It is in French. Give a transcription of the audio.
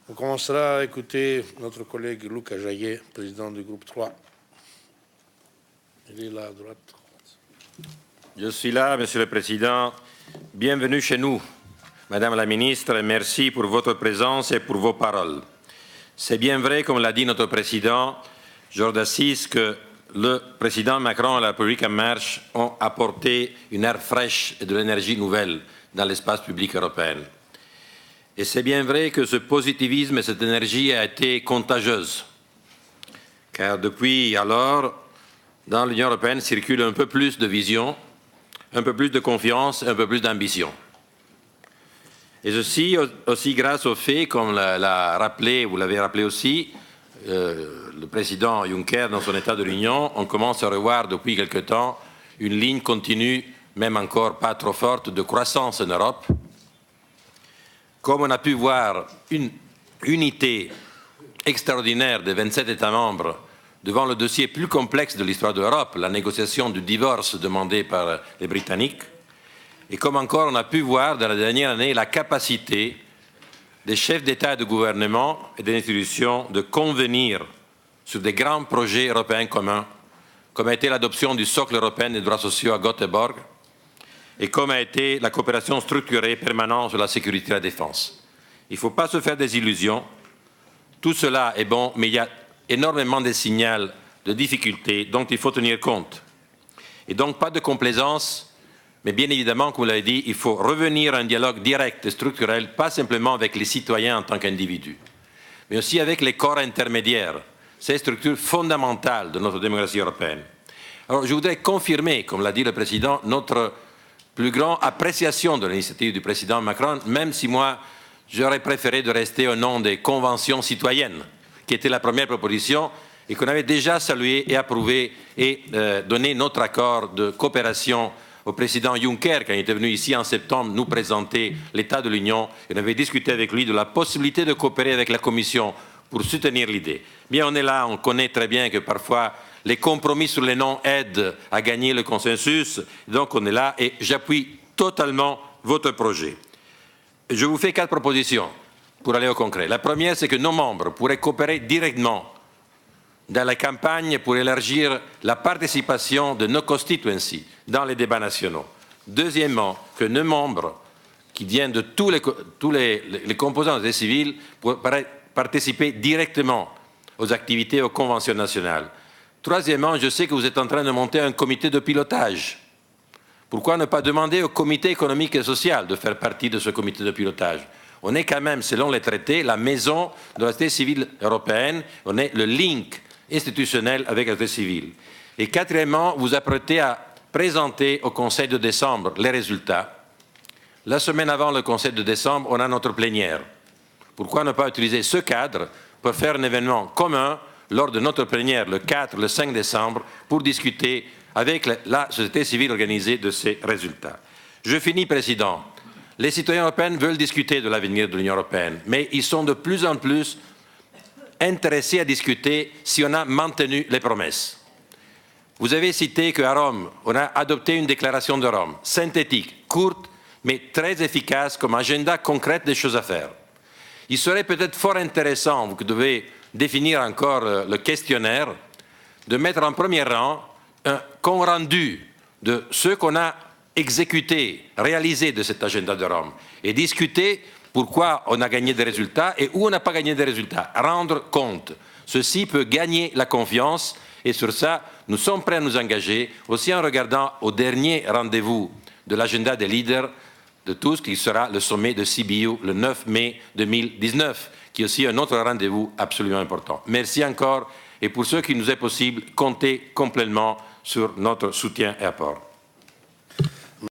On commencera à écouter notre collègue Lucas Jaillet, président du groupe 3. Il est là à droite. Je suis là, Monsieur le Président. Bienvenue chez nous, Madame la Ministre, et merci pour votre présence et pour vos paroles. C'est bien vrai, comme l'a dit notre Président, Georges Assis, que le Président Macron et la République en marche ont apporté une air fraîche et de l'énergie nouvelle dans l'espace public européen. Et c'est bien vrai que ce positivisme et cette énergie a été contagieuse, car depuis alors, dans l'Union européenne circule un peu plus de vision, un peu plus de confiance et un peu plus d'ambition. Et ceci aussi grâce au fait, comme l'a rappelé, vous l'avez rappelé aussi, le président Juncker dans son état de l'Union, on commence à revoir depuis quelque temps une ligne continue, même encore pas trop forte, de croissance en Europe. Comme on a pu voir une unité extraordinaire des 27 États membres devant le dossier plus complexe de l'histoire de l'Europe, la négociation du divorce demandé par les Britanniques, et comme encore on a pu voir dans la dernière année la capacité des chefs d'État et de gouvernement et des institutions de convenir sur des grands projets européens communs, comme a été l'adoption du socle européen des droits sociaux à Göteborg, et comme a été la coopération structurée permanente sur la sécurité et la défense. Il ne faut pas se faire des illusions. Tout cela est bon, mais il y a énormément de signaux de difficultés dont il faut tenir compte. Et donc, pas de complaisance, mais bien évidemment, comme vous l'avez dit, il faut revenir à un dialogue direct et structurel, pas simplement avec les citoyens en tant qu'individus, mais aussi avec les corps intermédiaires, ces structures fondamentales de notre démocratie européenne. Alors, je voudrais confirmer, comme l'a dit le Président, notre plus grande appréciation de l'initiative du président Macron, même si moi, j'aurais préféré de rester au nom des conventions citoyennes, qui était la première proposition et qu'on avait déjà salué et approuvé et donné notre accord de coopération au président Juncker, quand il était venu ici en septembre nous présenter l'état de l'Union. On avait discuté avec lui de la possibilité de coopérer avec la Commission pour soutenir l'idée. Bien, on est là, on connaît très bien que parfois les compromis sur les noms aident à gagner le consensus. Donc on est là et j'appuie totalement votre projet. Je vous fais 4 propositions pour aller au concret. La première, c'est que nos membres pourraient coopérer directement dans la campagne pour élargir la participation de nos constituencies dans les débats nationaux. Deuxièmement, que nos membres qui viennent de tous les composants de la société civile pourraient participer directement aux activités, aux conventions nationales. Troisièmement, je sais que vous êtes en train de monter un comité de pilotage. Pourquoi ne pas demander au comité économique et social de faire partie de ce comité de pilotage? On est quand même, selon les traités, la maison de la société civile européenne, on est le link institutionnel avec la société civile. Et quatrièmement, vous apprêtez à présenter au Conseil de décembre les résultats. La semaine avant le Conseil de décembre, on a notre plénière. Pourquoi ne pas utiliser ce cadre pour faire un événement commun lors de notre plénière le 4, le 5 décembre pour discuter avec la société civile organisée de ces résultats. Je finis, Président. Les citoyens européens veulent discuter de l'avenir de l'Union européenne, mais ils sont de plus en plus intéressés à discuter si on a maintenu les promesses. Vous avez cité qu'à Rome, on a adopté une déclaration de Rome, synthétique, courte, mais très efficace comme agenda concret des choses à faire. Il serait peut-être fort intéressant, vous devez définir encore le questionnaire, de mettre en premier rang un compte rendu de ce qu'on a exécuté, réalisé de cet agenda de Rome et discuter pourquoi on a gagné des résultats et où on n'a pas gagné des résultats. Rendre compte. Ceci peut gagner la confiance et sur ça, nous sommes prêts à nous engager aussi en regardant au dernier rendez-vous de l'agenda des leaders de tous, qui sera le sommet de Sibiu le 9 mai 2019, qui est aussi un autre rendez-vous absolument important. Merci encore et pour ce qui nous est possible, comptez complètement sur notre soutien et apport.